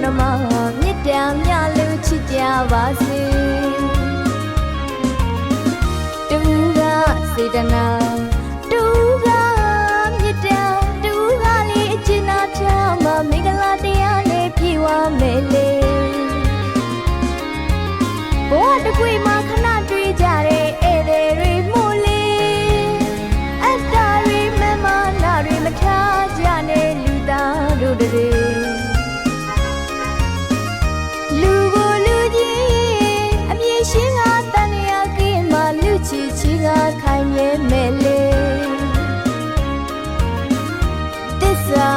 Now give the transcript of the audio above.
နှမမြစ်တံမြလို့ချစ်ကြပါစေတူကစေတနာတူကမြစ်တံတူကလေးအကျဉ်းနာချမမင်္ဂလာတရားနဲ့ပြေဝမယ်လေဘဝတစ်ခွေမှာခဏတွေ့ကြတဲ့ဧည့်သည်တွေမို့လေအတ္တတွေမမနာတွေမထားကြနဲ့လူသားတို့တွေလူကိုလူကြီးအမြင်ရှင်းကတန်ရာကင်းမှလူချီချီကခိုင်မြဲမယ်လေသစ္စာ